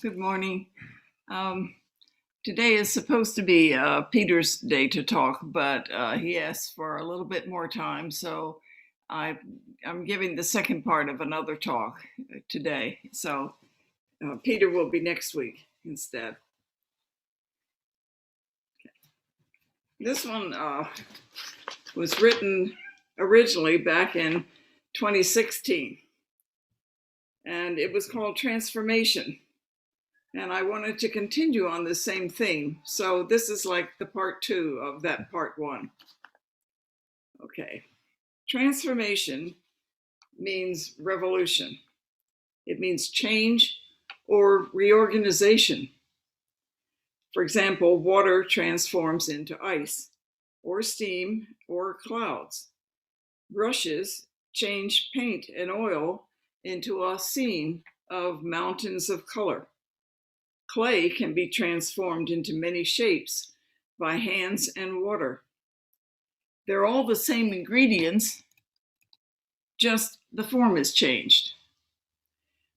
Good morning. Um, Today is supposed to be Peter's day to talk, but he asked for a little bit more time, so I, I'm giving the second part of another talk today. So Peter will be next week instead. This one was written originally back in 2016, and it was called Transformation. And I wanted to continue on the same theme. So this is like the part two of that part one. Okay. Transformation means revolution. It means change or reorganization. For example, water transforms into ice, or steam, or clouds. Brushes change paint and oil into a scene of mountains of color. Clay can be transformed into many shapes by hands and water. They're all the same ingredients, just the form is changed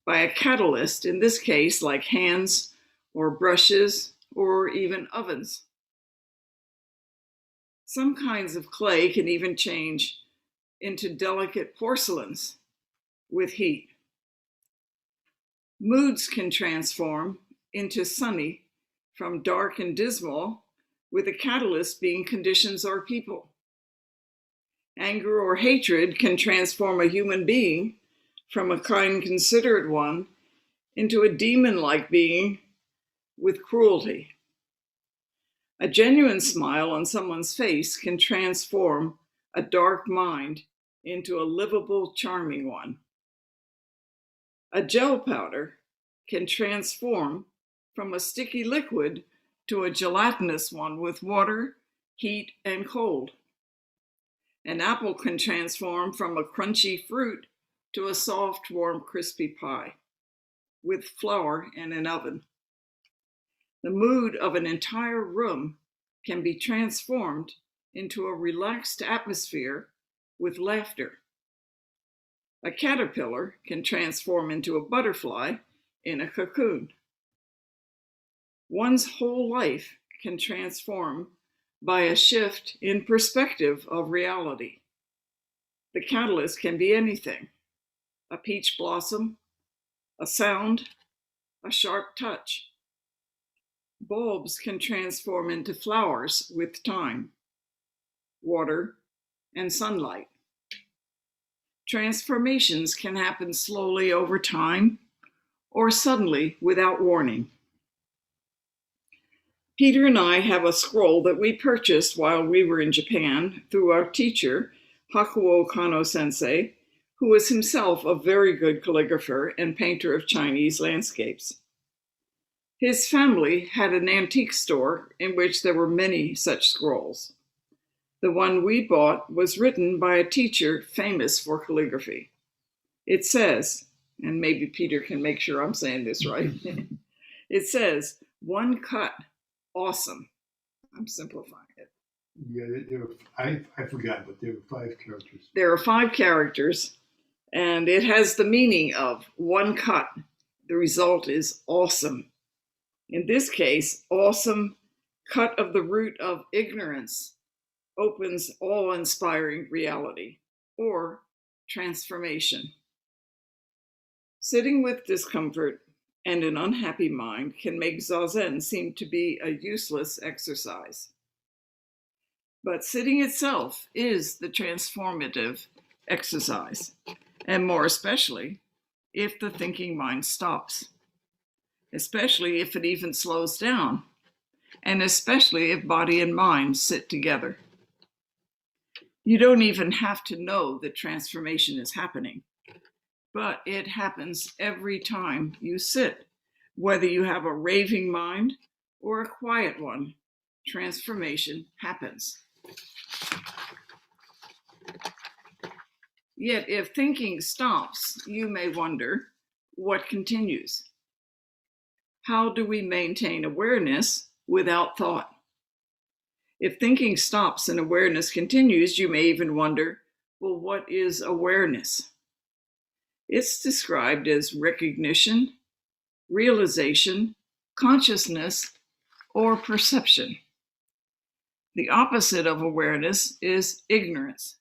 by a catalyst, in this case, like hands or brushes or even ovens. Some kinds of clay can even change into delicate porcelains with heat. Moods can transform into sunny from dark and dismal, with a catalyst being conditions or people. Anger or hatred can transform a human being from a kind, considerate one into a demon-like being with cruelty. A genuine smile on someone's face can transform a dark mind into a livable, charming one. A gel powder can transform from a sticky liquid to a gelatinous one with water, heat, and cold. An apple can transform from a crunchy fruit to a soft, warm, crispy pie with flour and an oven. The mood of an entire room can be transformed into a relaxed atmosphere with laughter. A caterpillar can transform into a butterfly in a cocoon. One's whole life can transform by a shift in perspective of reality. The catalyst can be anything: a peach blossom, a sound, a sharp touch. Bulbs can transform into flowers with time, water, and sunlight. Transformations can happen slowly over time or suddenly without warning. Peter and I have a scroll that we purchased while we were in Japan through our teacher, Hakuo Kano Sensei, who was himself a very good calligrapher and painter of Chinese landscapes. His family had an antique store in which there were many such scrolls. The one we bought was written by a teacher famous for calligraphy. It says, and maybe Peter can make sure I'm saying this right, it says, "One cut, awesome." I'm simplifying it. Yeah, I forgot, but there were 5 characters. There are 5 characters, and it has the meaning of one cut. The result is awesome. In this case, awesome cut of the root of ignorance opens awe-inspiring reality, or transformation. Sitting with discomfort and an unhappy mind can make zazen seem to be a useless exercise. But sitting itself is the transformative exercise, and more especially if the thinking mind stops, especially if it even slows down, and especially if body and mind sit together. You don't even have to know that transformation is happening, but it happens every time you sit. Whether you have a raving mind or a quiet one, transformation happens. Yet if thinking stops, you may wonder, what continues? How do we maintain awareness without thought? If thinking stops and awareness continues, you may even wonder, well, what is awareness? It's described as recognition, realization, consciousness, or perception. The opposite of awareness is ignorance.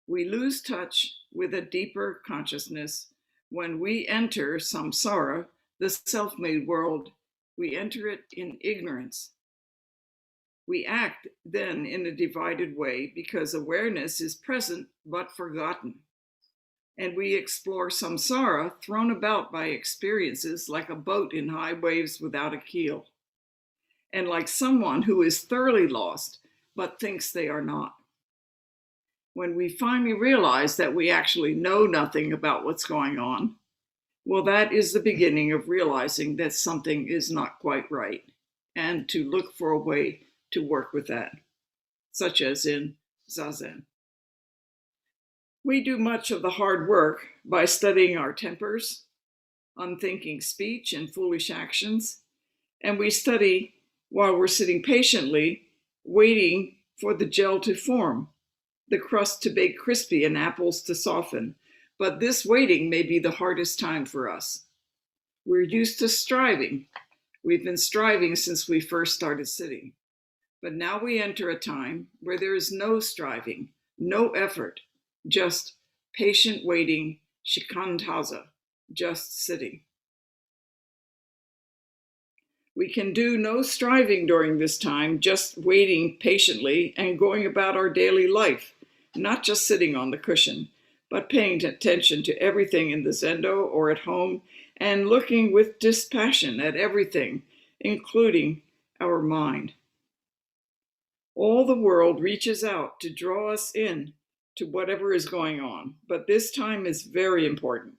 We lose touch with a deeper consciousness when we enter samsara, the self-made world. We enter it in ignorance. We act then in a divided way because awareness is present but forgotten. And we explore samsara thrown about by experiences like a boat in high waves without a keel, and like someone who is thoroughly lost but thinks they are not. When we finally realize that we actually know nothing about what's going on, well, that is the beginning of realizing that something is not quite right, and to look for a way to work with that, such as in Zazen. We do much of the hard work by studying our tempers, unthinking speech, and foolish actions, and we study while we're sitting patiently, waiting for the gel to form, the crust to bake crispy, and apples to soften. But this waiting may be the hardest time for us. We're used to striving. We've been striving since we first started sitting. But now we enter a time where there is no striving, no effort, just patient waiting, shikantaza, just sitting. We can do no striving during this time, just waiting patiently and going about our daily life, not just sitting on the cushion, but paying attention to everything in the zendo or at home and looking with dispassion at everything, including our mind. All the world reaches out to draw us in to whatever is going on, but this time is very important.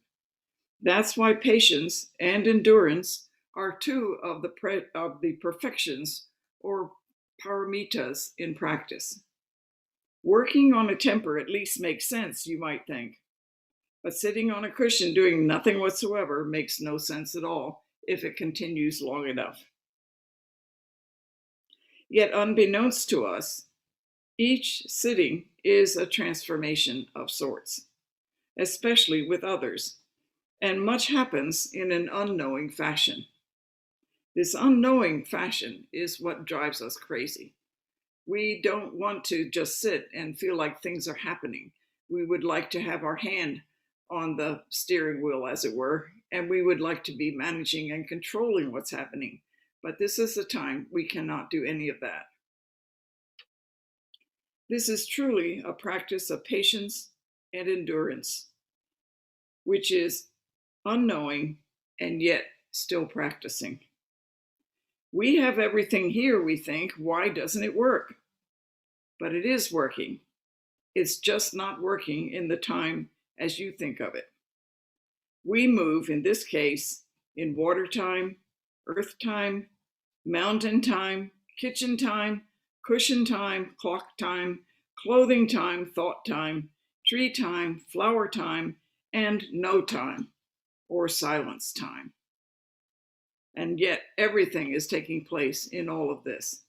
That's why patience and endurance are two of the perfections or paramitas in practice. Working on a temper at least makes sense, you might think. But sitting on a cushion doing nothing whatsoever makes no sense at all if it continues long enough. Yet unbeknownst to us, each sitting is a transformation of sorts, especially with others, and much happens in an unknowing fashion. This unknowing fashion is what drives us crazy. We don't want to just sit and feel like things are happening. We would like to have our hand on the steering wheel, as it were, and we would like to be managing and controlling what's happening. But this is the time we cannot do any of that. This is truly a practice of patience and endurance, which is unknowing and yet still practicing. We have everything here, we think. Why doesn't it work? But it is working. It's just not working in the time as you think of it. We move, in this case, in water time, earth time, mountain time, kitchen time, cushion time, clock time, clothing time, thought time, tree time, flower time, and no time, or silence time. And yet everything is taking place in all of this.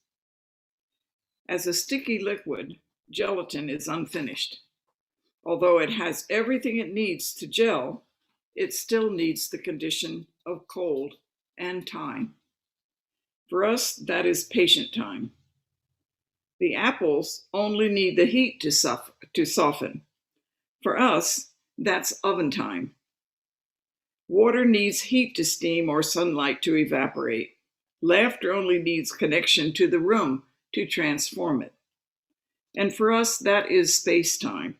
As a sticky liquid, gelatin is unfinished. Although it has everything it needs to gel, it still needs the condition of cold and time. For us, that is patient time. The apples only need the heat to soften. For us, that's oven time. Water needs heat to steam or sunlight to evaporate. Laughter only needs connection to the room to transform it. And for us, that is space-time.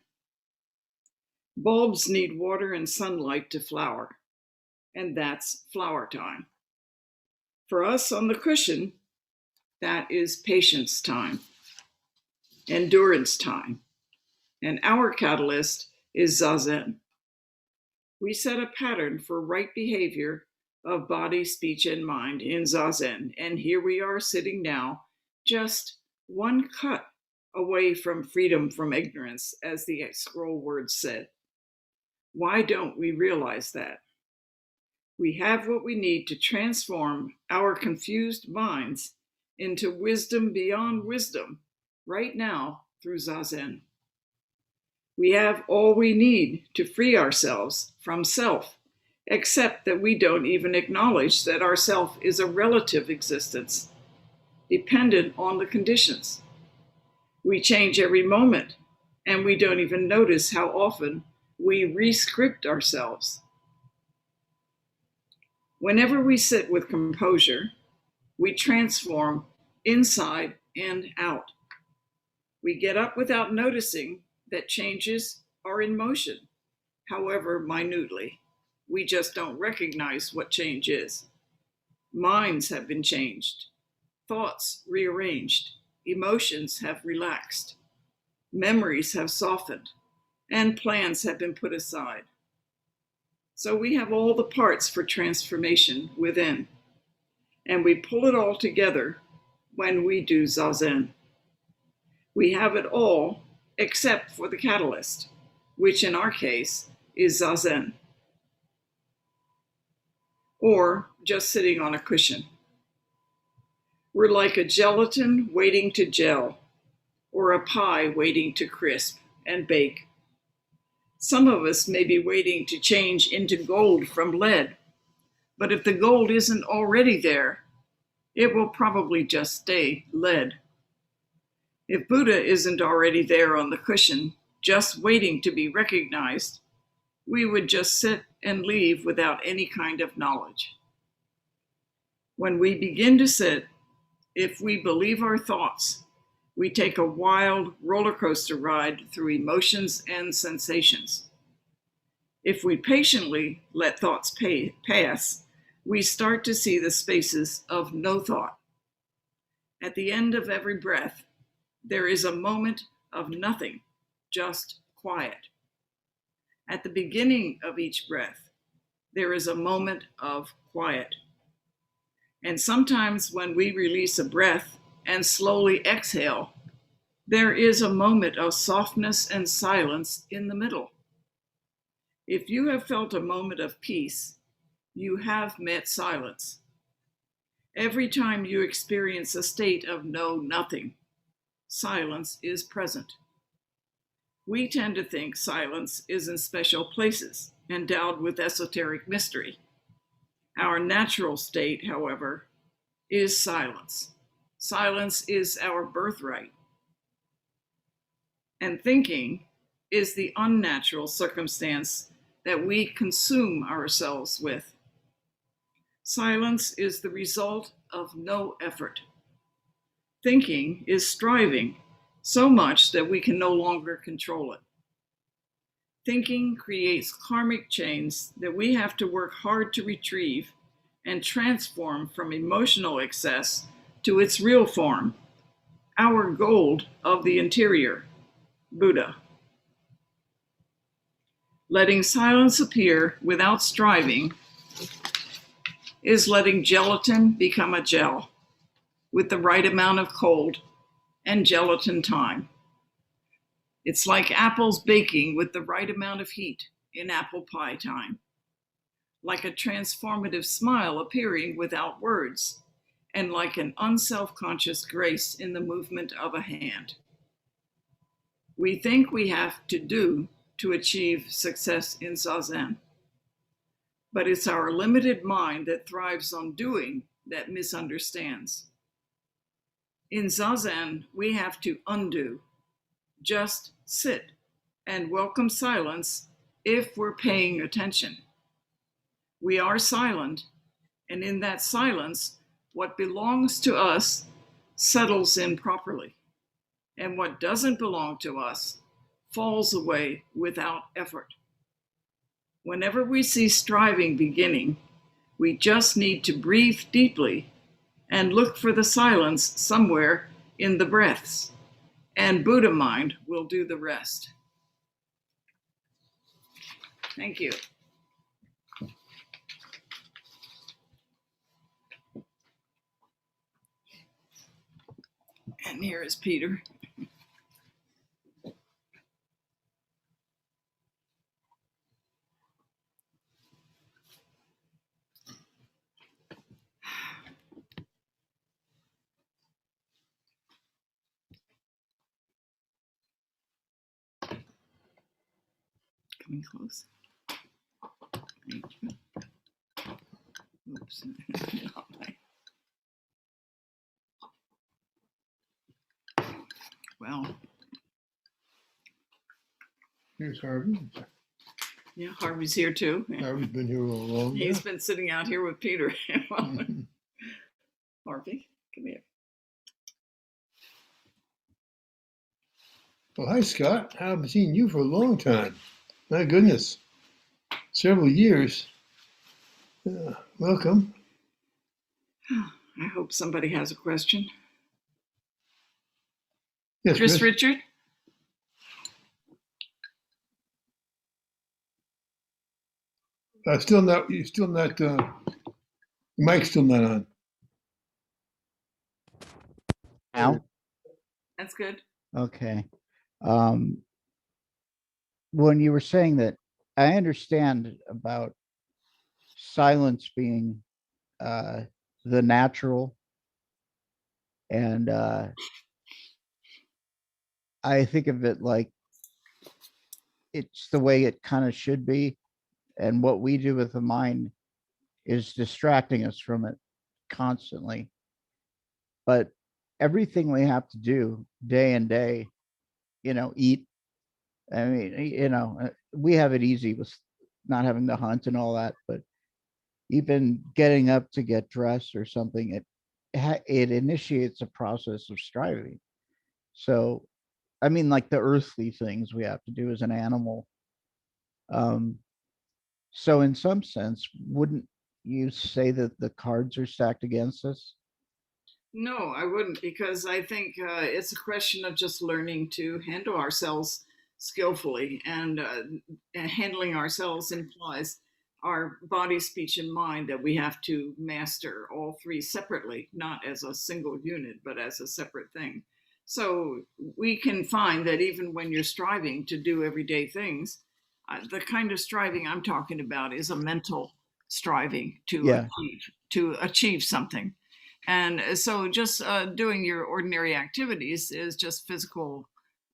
Bulbs need water and sunlight to flower, and that's flower time. For us on the cushion, that is patience time, endurance time, and our catalyst is Zazen. We set a pattern for right behavior of body, speech, and mind in Zazen, and here we are sitting now, just one cut away from freedom from ignorance, as the scroll words said. Why don't we realize that? We have what we need to transform our confused minds into wisdom beyond wisdom right now through Zazen. We have all we need to free ourselves from self except that we don't even acknowledge that our self is a relative existence, dependent on the conditions. We change every moment, and we don't even notice how often we re-script ourselves. Whenever we sit with composure, we transform inside and out. We get up without noticing that changes are in motion, however minutely. We just don't recognize what change is. Minds have been changed, thoughts rearranged, emotions have relaxed, memories have softened, and plans have been put aside. So we have all the parts for transformation within, and we pull it all together when we do Zazen. We have it all except for the catalyst, which in our case is Zazen, or just sitting on a cushion. We're like a gelatin waiting to gel, or a pie waiting to crisp and bake. Some of us may be waiting to change into gold from lead, but if the gold isn't already there, it will probably just stay lead. If Buddha isn't already there on the cushion, just waiting to be recognized, we would just sit and leave without any kind of knowledge. When we begin to sit, if we believe our thoughts, we take a wild roller coaster ride through emotions and sensations. If we patiently let thoughts pass, we start to see the spaces of no thought. At the end of every breath, there is a moment of nothing, just quiet. At the beginning of each breath, there is a moment of quiet. And sometimes when we release a breath and slowly exhale, there is a moment of softness and silence in the middle. If you have felt a moment of peace, you have met silence. Every time you experience a state of nothing, silence is present. We tend to think silence is in special places, endowed with esoteric mystery. Our natural state, however, is silence. Silence is our birthright. And thinking is the unnatural circumstance that we consume ourselves with. Silence is the result of no effort. Thinking is striving so much that we can no longer control it. Thinking creates karmic chains that we have to work hard to retrieve and transform from emotional excess to its real form, our gold of the interior, Buddha. Letting silence appear without striving is letting gelatin become a gel with the right amount of cold and gelatin time. It's like apples baking with the right amount of heat in apple pie time. Like a transformative smile appearing without words, and like an unself-conscious grace in the movement of a hand. We think we have to do to achieve success in Zazen, but it's our limited mind that thrives on doing that misunderstands. In Zazen, we have to undo, just sit and welcome silence if we're paying attention. We are silent, and in that silence, what belongs to us settles in properly, and what doesn't belong to us falls away without effort. Whenever we see striving beginning, we just need to breathe deeply and look for the silence somewhere in the breaths, and Buddha mind will do the rest. Thank you. And here is Peter. Coming close. Oops. Well, Here's Harvey. yeah, Harvey's here too. Harvey's been here all along. He's been sitting out here with Peter. Mhm. Harvey, come here. Well, hi, Scott. I haven't seen you for a long time. My goodness. Several years. Welcome. I hope somebody has a question. Yes, Chris Richard? Still not, you're still not, the mic's still not on. Now? That's good. Okay. When you were saying that, I understand about silence being the natural, and I think of it like it's the way it kind of should be, and what we do with the mind is distracting us from it constantly. But everything we have to do day and day, eat. I mean, we have it easy with not having to hunt and all that, but even getting up to get dressed or something, it initiates a process of striving. So, I mean, like the earthly things we have to do as an animal. So in some sense, wouldn't you say that the cards are stacked against us? No, I wouldn't, because I think it's a question of just learning to handle ourselves skillfully, and handling ourselves implies our body, speech, and mind that we have to master all three separately, not as a single unit, but as a separate thing. So we can find that even when you're striving to do everyday things, the kind of striving I'm talking about is a mental striving Yeah. to achieve something. And so just doing your ordinary activities is just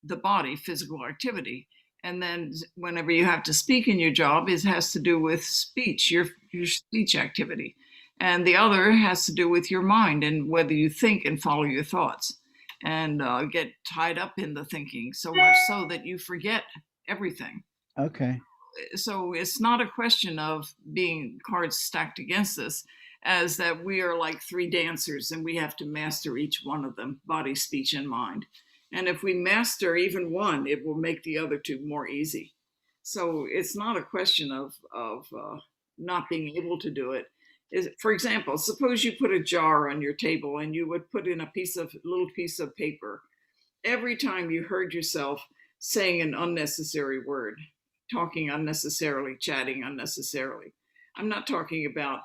the body, physical activity. And then whenever you have to speak in your job, it has to do with speech, your speech activity. And the other has to do with your mind and whether you think and follow your thoughts and get tied up in the thinking so much so that you forget everything. Okay. So it's not a question of being cards stacked against us, as that we are like three dancers and we have to master each one of them, body, speech, and mind. And if we master even one, it will make the other two more easy. So it's not a question of not being able to do it. For example, suppose you put a jar on your table and you would put in a little piece of paper every time you heard yourself saying an unnecessary word, talking unnecessarily, chatting unnecessarily. I'm not talking about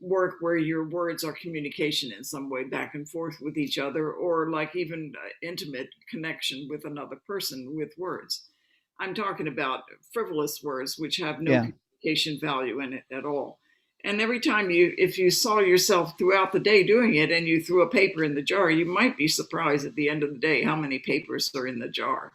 work where your words are communication in some way back and forth with each other, or like even intimate connection with another person with words. I'm talking about frivolous words which have no communication value in it at all. And every time if you saw yourself throughout the day doing it and you threw a paper in the jar, you might be surprised at the end of the day how many papers are in the jar.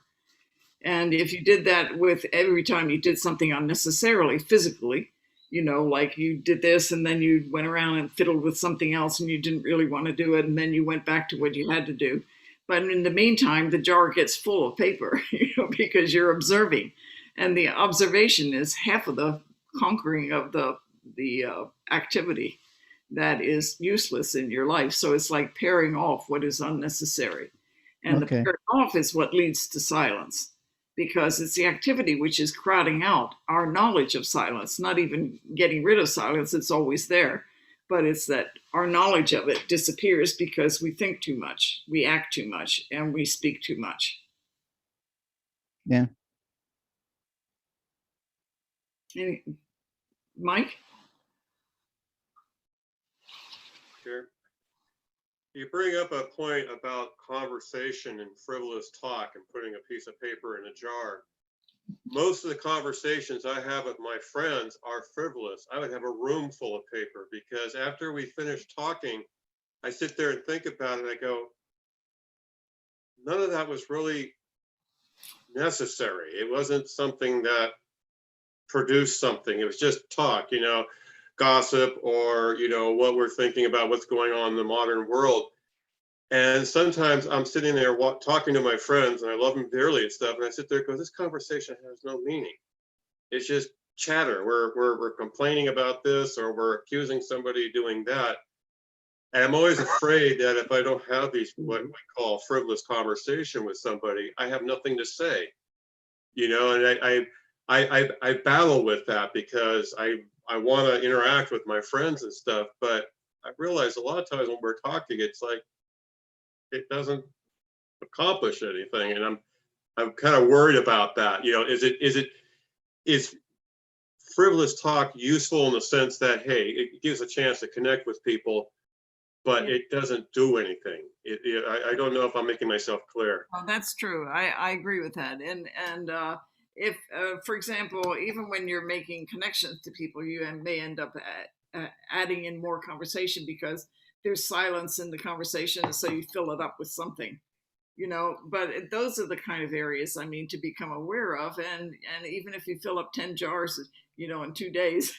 And if you did that with every time you did something unnecessarily physically, like you did this and then you went around and fiddled with something else and you didn't really want to do it, and then you went back to what you had to do. But in the meantime, the jar gets full of paper, because you're observing. And the observation is half of the conquering of the activity that is useless in your life. So it's like paring off what is unnecessary. And the paring off is what leads to silence, because it's the activity which is crowding out our knowledge of silence, not even getting rid of silence, it's always there. But it's that our knowledge of it disappears because we think too much, we act too much, and we speak too much. Yeah. Mike? Sure. You bring up a point about conversation and frivolous talk and putting a piece of paper in a jar. Most of the conversations I have with my friends are frivolous. I would have a room full of paper, because after we finish talking, I sit there and think about it. I go, none of that was really necessary. It wasn't something that produce something. It was just talk, gossip, or, what we're thinking about, what's going on in the modern world. And sometimes I'm sitting there talking to my friends, and I love them dearly and stuff. And I sit there and go, this conversation has no meaning. It's just chatter. We're complaining about this, or we're accusing somebody of doing that. And I'm always afraid that if I don't have these, what we call frivolous conversation with somebody, I have nothing to say, and I battle with that, because I want to interact with my friends and stuff. But I realize a lot of times when we're talking, it's like, it doesn't accomplish anything. And I'm kind of worried about that. Is frivolous talk useful in the sense that, hey, it gives a chance to connect with people, but it doesn't do anything. I don't know if I'm making myself clear. Well, that's true. I agree with that. And if, for example, even when you're making connections to people, you may end up adding in more conversation because there's silence in the conversation, and so you fill it up with something, But those are the kind of areas, to become aware of. And even if you fill up 10 jars, in 2 days,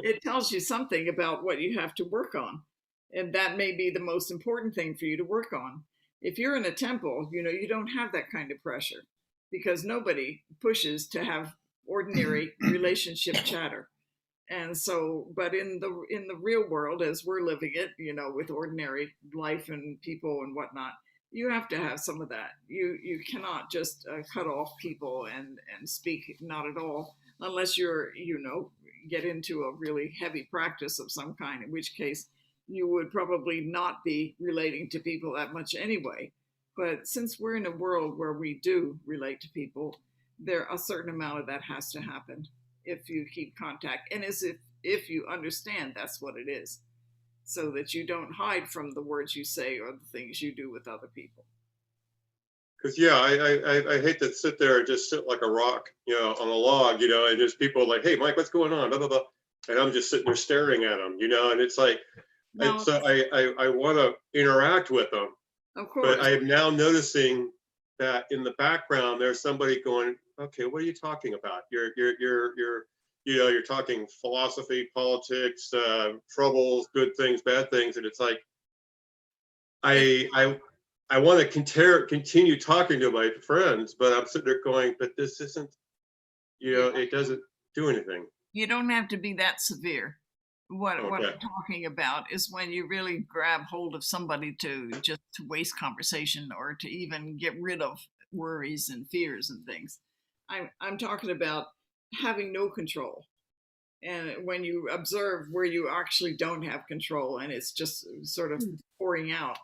it tells you something about what you have to work on. And that may be the most important thing for you to work on. If you're in a temple, you don't have that kind of pressure, because nobody pushes to have ordinary relationship chatter. And so, but in the real world, as we're living it, with ordinary life and people and whatnot, you have to have some of that. You cannot just cut off people and speak, not at all, unless you're, get into a really heavy practice of some kind, in which case you would probably not be relating to people that much anyway. But since we're in a world where we do relate to people, a certain amount of that has to happen if you keep contact, and as if you understand that's what it is, so that you don't hide from the words you say or the things you do with other people. Because I hate to sit there and just sit like a rock, on a log, and just people like, hey, Mike, what's going on, blah blah blah, and I'm just sitting there staring at them, and it's like, no. So I want to interact with them, of course, but I am now noticing that in the background there's somebody going, okay, what are you talking about? You're talking philosophy, politics, troubles, good things, bad things, and it's like, I want to continue talking to my friends, but I'm sitting there going, but this isn't, it doesn't do anything. You don't have to be that severe. What I'm talking about is when you really grab hold of somebody to waste conversation, or to even get rid of worries and fears and things. I'm talking about having no control. And when you observe where you actually don't have control, and it's just sort of pouring out,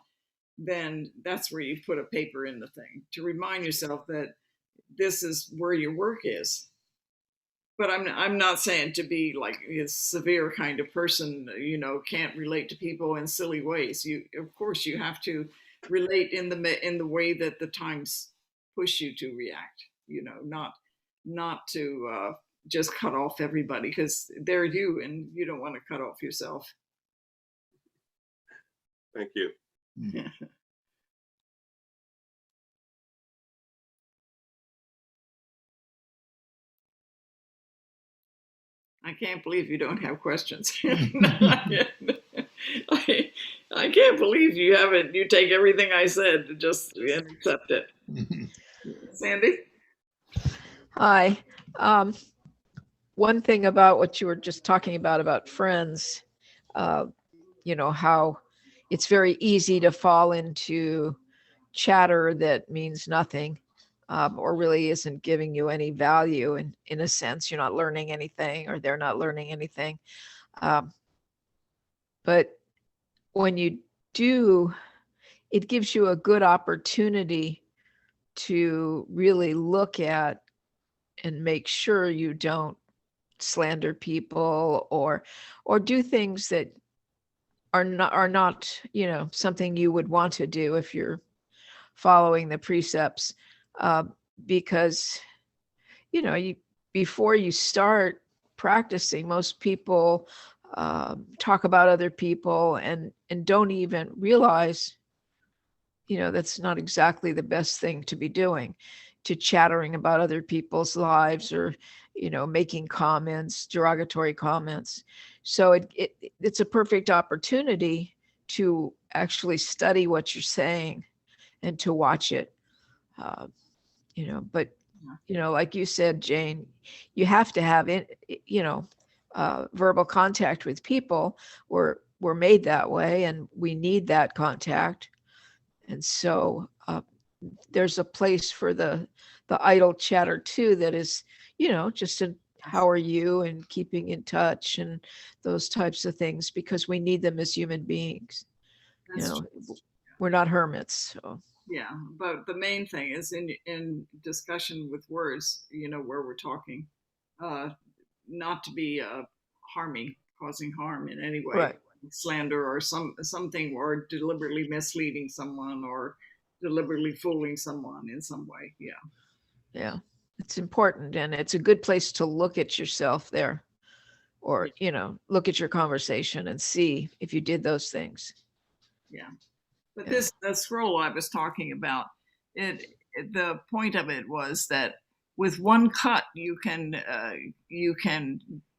then that's where you put a paper in the thing to remind yourself that this is where your work is. But I'm not saying to be like a severe kind of person, can't relate to people in silly ways. Of course, you have to relate in the way that the times push you to react. Not to just cut off everybody, because they're you, and you don't want to cut off yourself. Thank you. I can't believe you don't have questions. I can't believe you haven't. You take everything I said and just accept it. Sandy? Hi. One thing about what you were just talking about friends, how it's very easy to fall into chatter that means nothing, or really isn't giving you any value. And in a sense, you're not learning anything, or they're not learning anything. But when you do, it gives you a good opportunity to really look at and make sure you don't slander people or do things that are not something you would want to do if you're following the precepts, because before you start practicing, most people talk about other people and don't even realize that's not exactly the best thing to be doing. to chattering about other people's lives or, making comments, derogatory comments. So it's a perfect opportunity to actually study what you're saying and to watch it. Uh, but like you said, Jane, you have to have it, verbal contact with people. We're made that way, and we need that contact. And so there's a place for the idle chatter too, that is, just a how are you and keeping in touch and those types of things, because we need them as human beings. That's true. We're not hermits. So Yeah, but the main thing is in discussion with words, where we're talking, not to be causing harm in any way, right. slander or something, or deliberately misleading someone or deliberately fooling someone in some way. Yeah, it's important, and it's a good place to look at yourself there, or look at your conversation and see if you did those things. Yeah. But Yeah. the scroll I was talking about, the point of it was that with one cut you can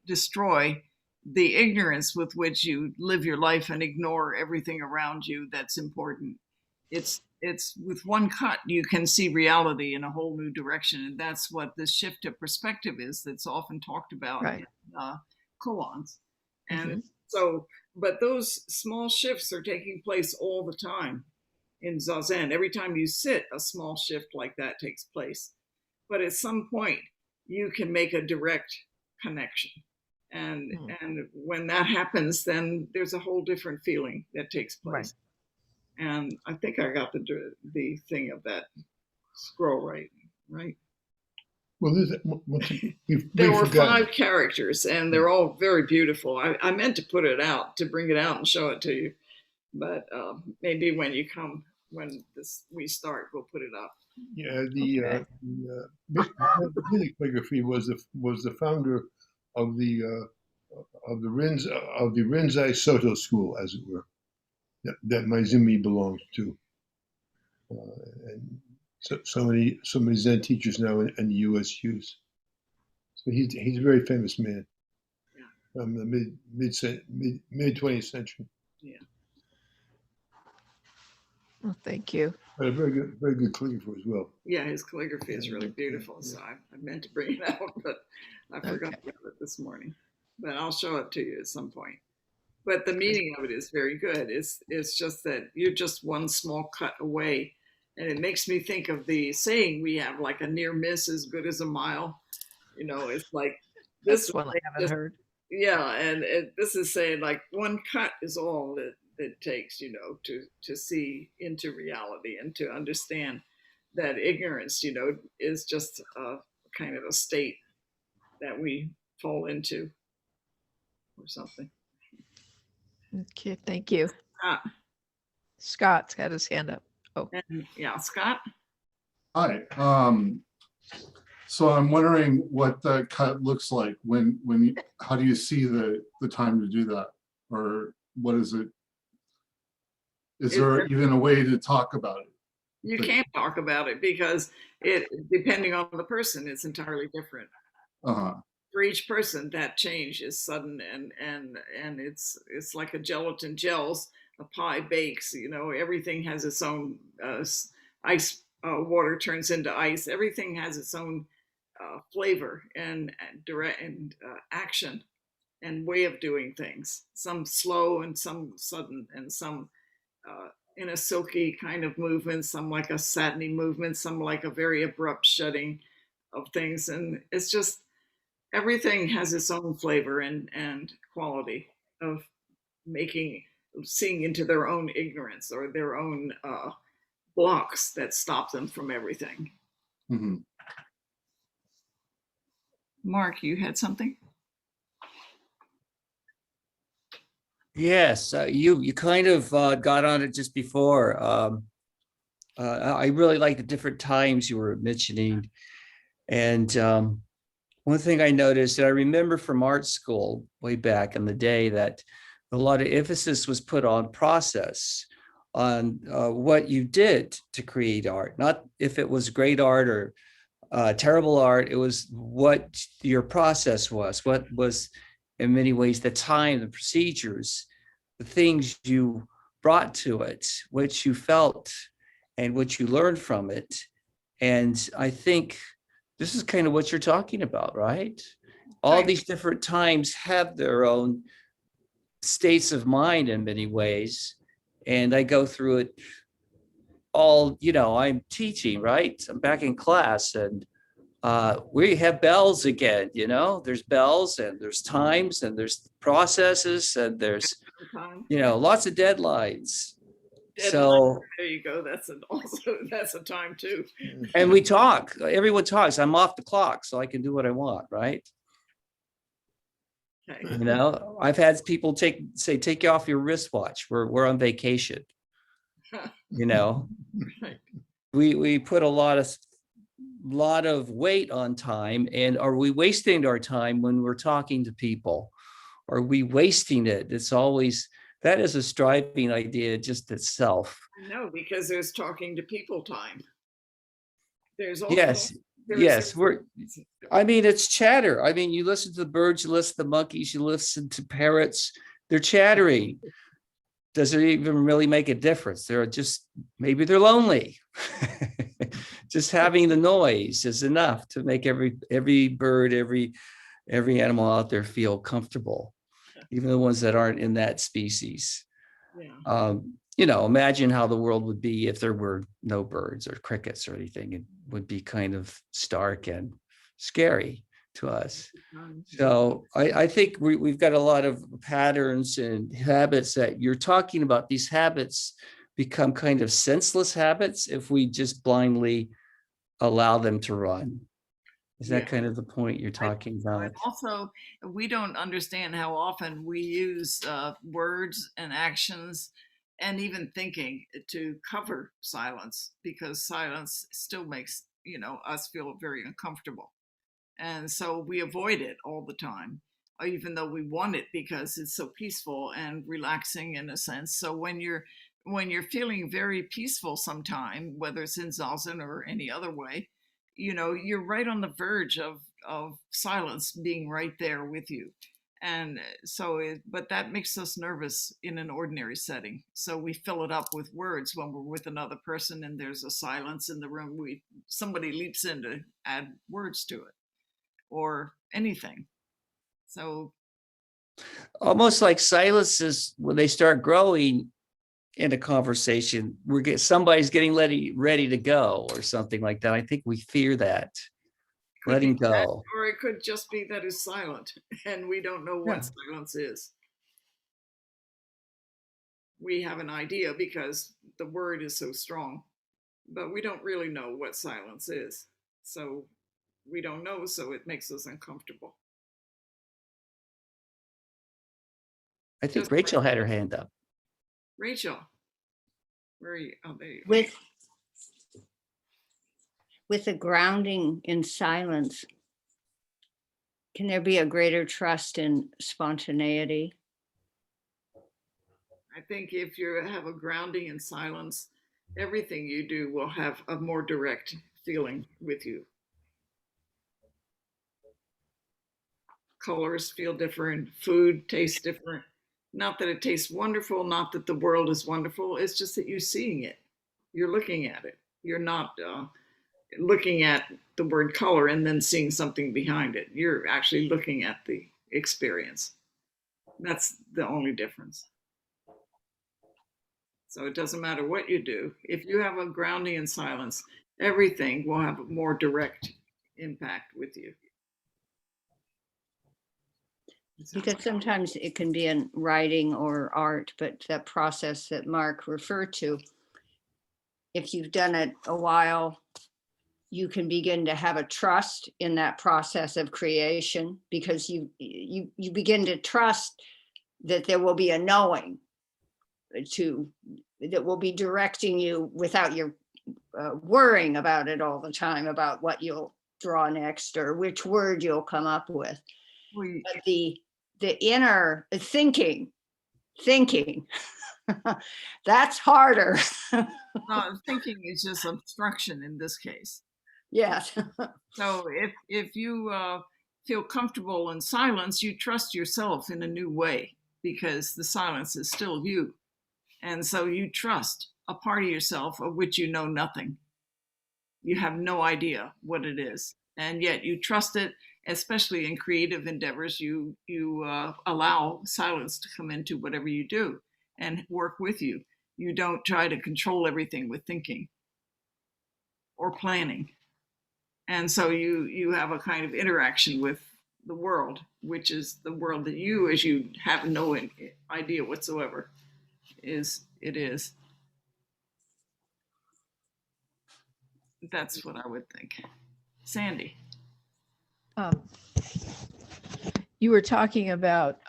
destroy the ignorance with which you live your life and ignore everything around you that's important. It's with one cut you can see reality in a whole new direction, and that's what this shift of perspective is that's often talked about Right. in koans. And Mhm. so, but those small shifts are taking place all the time in Zazen. Every time you sit, a small shift like that takes place. But at some point, you can make a direct connection. And Mm. and when that happens, then there's a whole different feeling that takes place. And I think I got the thing of that scroll right? Well, we've There were forgotten. 5 characters, and they're all very beautiful. I meant to put it out, to bring it out and show it to you, but maybe when you come, when we start, we'll put it up. Yeah, Okay. Billy Calligraphy was the founder of the Rinzai Soto school, as it were, that Maizumi belongs to, and so many Zen teachers now in the U.S. use. So he's a very famous man from the mid 20th century. Yeah. Well, thank you. But a very good calligrapher as well. Yeah, his calligraphy is really beautiful. So I meant to bring it out, but I forgot about it this morning. But I'll show it to you at some point. But the meaning of it is very good. It's just that you're just one small cut away. And it makes me think of the saying we have, like, a near miss is good as a mile. It's like this That's one I haven't heard. yeah, and this is saying, like, one cut is all that it takes, to see into reality and to understand that ignorance, is just a kind of a state that we fall into or something. Okay, thank you. Ah, Scott's had his hand up. and yeah, Scott. Hi. So I'm wondering what the cut looks like how do you see the time to do that? Or what is it? Is there even a way to talk about it? You can't talk about it because depending on the person, it's entirely different. Uh-huh. For each person, that change is sudden, and it's like a gelatin gels, a pie bakes. Everything has its own ice. Water turns into ice. Everything has its own flavor and direct and action and way of doing things. Some slow and some sudden, and some in a silky kind of movement. Some like a satiny movement. Some like a very abrupt shutting of things, and it's just. Everything has its own flavor and quality of seeing into their own ignorance or their own blocks that stop them from everything. Mm-hmm. Mark, you had something? Yes, you kind of got on it just before. I really like the different times you were mentioning. And one thing I noticed, and I remember from art school way back in the day, that a lot of emphasis was put on process, on what you did to create art, not if it was great art or terrible art. It was what your process was, what was in many ways the time, the procedures, the things you brought to it, what you felt and what you learned from it. And I think this is kind of what you're talking about, right? All Right. these different times have their own states of mind in many ways. And I go through it all, I'm teaching, right? I'm back in class and we have bells again, there's bells and there's times and there's processes and there's, Time. lots of deadlines. Deadline. So, There you go. That's a time too. and we talk, everyone talks. I'm off the clock, so I can do what I want, right? Okay. I've had people say, take off your wristwatch. We're on vacation. Right. We put a lot of weight on time, and are we wasting our time when we're talking to people? Are we wasting it? It's always, that is a striving idea just itself. No, because there's talking to people time. There's also Yes, yes, it's chatter. I mean, you listen to the birds, you listen to the monkeys, you listen to parrots, they're chattering. Does it even really make a difference? Maybe they're lonely. Just having the noise is enough to make every bird, every animal out there feel comfortable, even the ones that aren't in that species. Yeah. Imagine how the world would be if there were no birds or crickets or anything. It would be kind of stark and scary to us. So I think we've got a lot of patterns and habits that you're talking about. These habits become kind of senseless habits if we just blindly allow them to run. Is that kind of the point you're talking about? Also, we don't understand how often we use words and actions and even thinking to cover silence, because silence still makes us feel very uncomfortable. And so we avoid it all the time, even though we want it because it's so peaceful and relaxing in a sense. So when you're feeling very peaceful sometime, whether it's in Zazen or any other way, you're right on the verge of silence being right there with you. And so, but that makes us nervous in an ordinary setting. So we fill it up with words when we're with another person and there's a silence in the room. Somebody leaps in to add words to it or anything. So almost like silences, when they start growing in a conversation, somebody's getting ready to go or something like that. I think we fear that. Letting go. Or it could just be that it's silent and we don't know what silence is. We have an idea because the word is so strong, but we don't really know what silence is. So we don't know, so it makes us uncomfortable. I think Rachel had her hand up. Rachel, where are you? Oh, there you go. With the grounding in silence, can there be a greater trust in spontaneity? I think if you have a grounding in silence, everything you do will have a more direct feeling with you. Colors feel different, food tastes different. Not that it tastes wonderful, not that the world is wonderful, it's just that you're seeing it. You're looking at it. You're not looking at the word color and then seeing something behind it. You're actually looking at the experience. That's the only difference. So it doesn't matter what you do. If you have a grounding in silence, everything will have a more direct impact with you. Because sometimes it can be in writing or art, but that process that Mark referred to, if you've done it a while, you can begin to have a trust in that process of creation, because you begin to trust that there will be a knowing that will be directing you without your worrying about it all the time, about what you'll draw next or which word you'll come up with. But the inner thinking, that's harder. Thinking is just obstruction in this case. Yes. So if you feel comfortable in silence, you trust yourself in a new way because the silence is still you. And so you trust a part of yourself of which you know nothing. You have no idea what it is. And yet you trust it, especially in creative endeavors. You allow silence to come into whatever you do and work with you. You don't try to control everything with thinking or planning. And so you have a kind of interaction with the world, which is the world that you, as you have no idea whatsoever, is. That's what I would think. Sandy. Um, you were talking about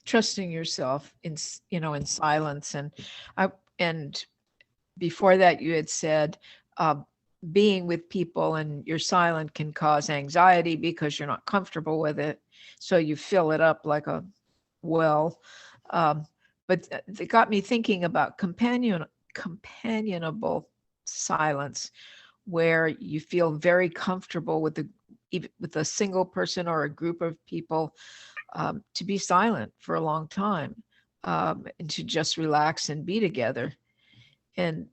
trusting yourself in in silence, and before that you had said being with people and you're silent can cause anxiety because you're not comfortable with it, so you fill it up like a well. But it got me thinking about companionable silence, where you feel very comfortable with a single person or a group of people, to be silent for a long time, and to just relax and be together. And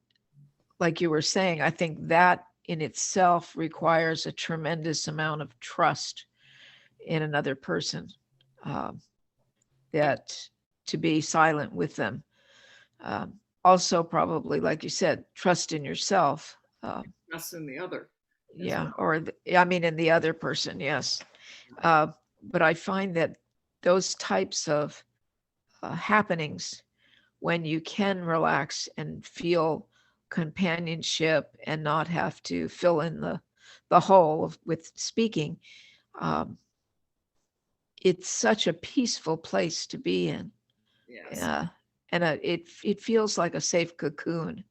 like you were saying, I think that in itself requires a tremendous amount of trust in another person, that to be silent with them. Also, probably, like you said, trust in yourself. Us and the other. Yeah, or I mean, in the other person, yes. But I find that those types of happenings, when you can relax and feel companionship and not have to fill in the hole with speaking, it's such a peaceful place to be in. Yes. And it feels like a safe cocoon.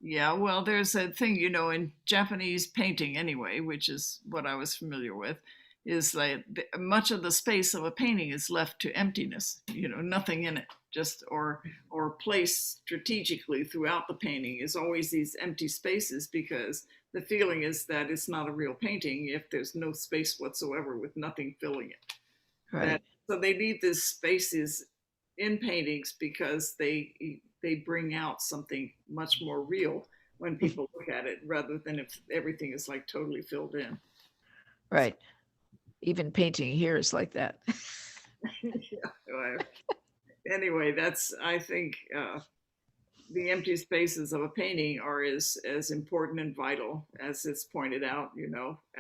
Yeah, well, there's a thing, in Japanese painting anyway, which is what I was familiar with, is like much of the space of a painting is left to emptiness, nothing in it, just or placed strategically throughout the painting is always these empty spaces, because the feeling is that it's not a real painting if there's no space whatsoever with nothing filling it. Right. So they leave these spaces in paintings because they bring out something much more real when people look at it, rather than if everything is like totally filled in. Right. Even painting here is like that. Yeah. Anyway, that's, I think, the empty spaces of a painting are as important and vital as it's pointed out,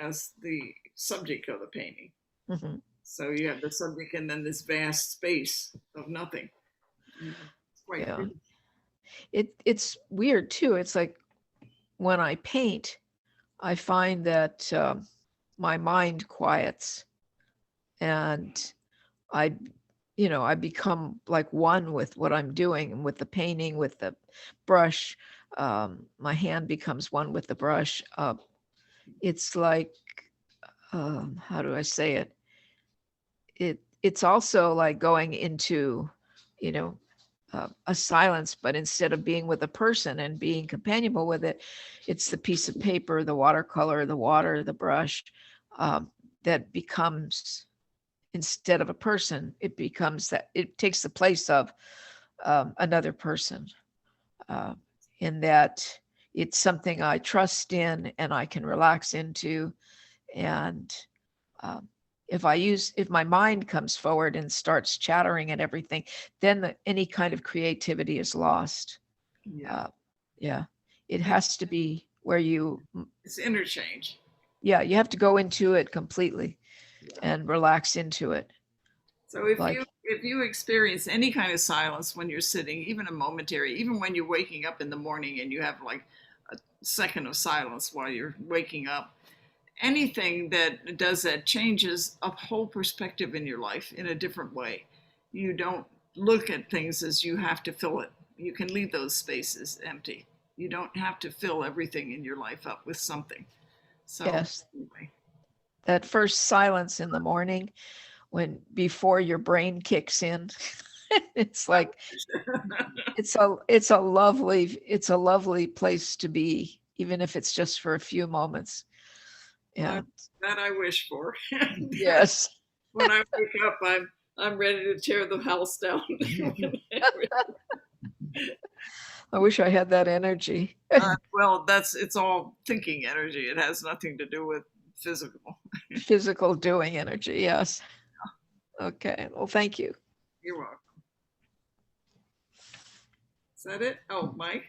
as the subject of the painting. Mm-hmm. So you have the subject and then this vast space of nothing. It's quite pretty. It's weird too. It's like when I paint, I find that my mind quiets, and I become like one with what I'm doing, and with the painting, with the brush. My hand becomes one with the brush. It's like, how do I say it? It's also like going into, a silence, but instead of being with a person and being companionable with it, it's the piece of paper, the watercolor, the water, the brush, that becomes, instead of a person, it takes the place of another person, in that it's something I trust in and I can relax into. And if my mind comes forward and starts chattering and everything, then any kind of creativity is lost. Yeah. Yeah, it has to be where it's interchange. Yeah, you have to go into it completely and relax into it. So if you experience any kind of silence when you're sitting, even a momentary, even when you're waking up in the morning and you have like a second of silence while you're waking up, anything that does that changes a whole perspective in your life in a different way. You don't look at things as you have to fill it. You can leave those spaces empty. You don't have to fill everything in your life up with something. So Yes. Anyway. That first silence in the morning, before your brain kicks in, it's like it's a lovely place to be, even if it's just for a few moments. Yeah. That I wish for. And Yes. when I wake up, I'm ready to tear the house down. I wish I had that energy. Well, it's all thinking energy. It has nothing to do with physical. Physical doing energy. Yes. Okay. Well, thank you. You're welcome. Is that it? Oh, Mike?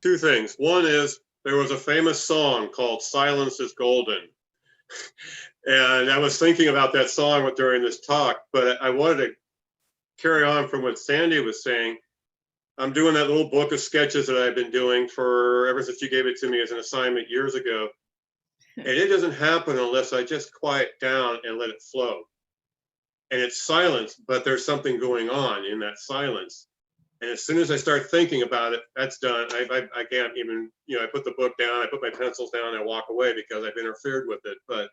Two things. One is there was a famous song called Silence is Golden. And I was thinking about that song during this talk, but I wanted to carry on from what Sandy was saying. I'm doing that little book of sketches that I've been doing for ever since you gave it to me as an assignment years ago. And it doesn't happen unless I just quiet down and let it flow. And it's silence, but there's something going on in that silence. And as soon as I start thinking about it, that's done. I can't even, I put the book down, I put my pencils down, and I walk away because I've interfered with it. But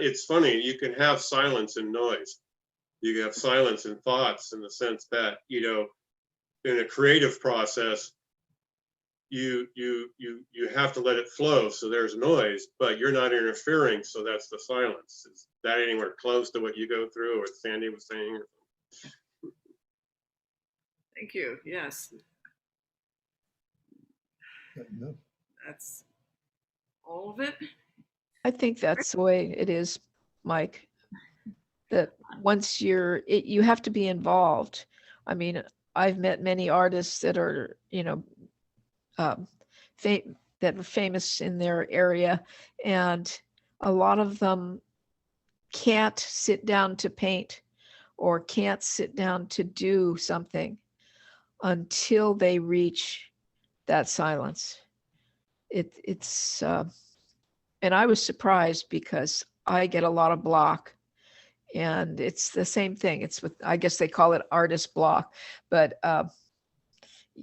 it's funny, you can have silence and noise. You can have silence and thoughts in the sense that, in a creative process, you have to let it flow. So there's noise, but you're not interfering. So that's the silence. Is that anywhere close to what you go through or what Sandy was saying? Thank you. Yes, No. that's all of it. I think that's the way it is, Mike. That once you have to be involved. I mean, I've met many artists that are, that are famous in their area, and a lot of them can't sit down to paint or can't sit down to do something until they reach that silence. It's and I was surprised because I get a lot of block, and it's the same thing. It's with, I guess they call it artist block, but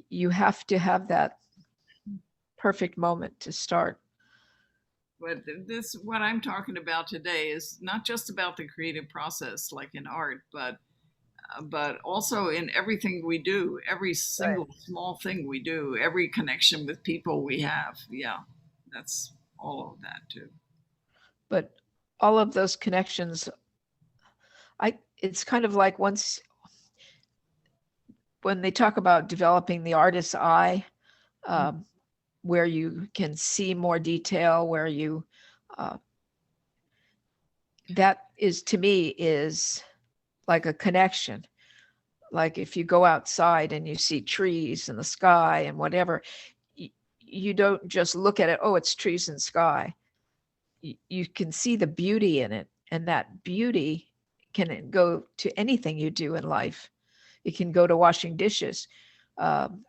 you have to have that perfect moment to start. But what I'm talking about today is not just about the creative process, like in art, but also in everything we do, every single small thing we do, every connection with people we have. Yeah, that's all of that too. But all of those connections, it's kind of like when they talk about developing the artist's eye, where you can see more detail, where you, that is, to me, is like a connection. Like if you go outside and you see trees and the sky and whatever, you don't just look at it, oh, it's trees and sky. You can see the beauty in it, and that beauty can go to anything you do in life. It can go to washing dishes, and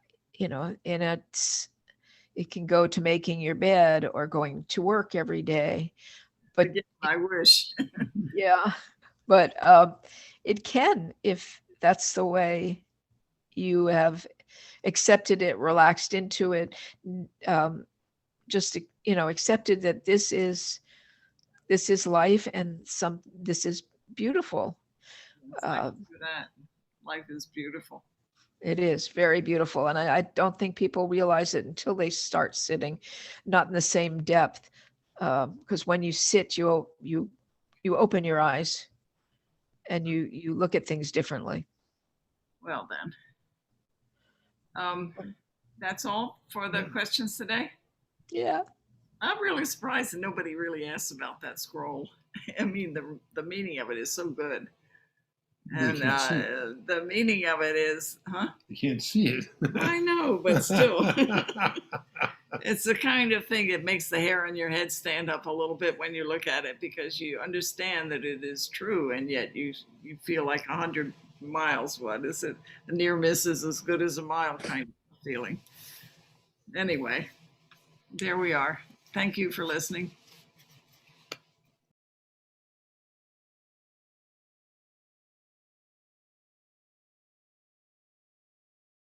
it can go to making your bed or going to work every day. But again, I wish. yeah, but it can, if that's the way you have accepted it, relaxed into it, just accepted that this is life, and this is beautiful. That life is beautiful. It is very beautiful, and I don't think people realize it until they start sitting, not in the same depth, because when you sit, you open your eyes, and you look at things differently. Well then, that's all for the questions today. Yeah. I'm really surprised that nobody really asked about that scroll. I mean, the meaning of it is so good. And can't see it. the meaning of it is, You can't see it. I know, but still. It's the kind of thing that makes the hair on your head stand up a little bit when you look at it, because you understand that it is true, and yet you feel like 100 miles. What is it? A near miss is as good as a mile kind of feeling. Anyway, there we are. Thank you for listening.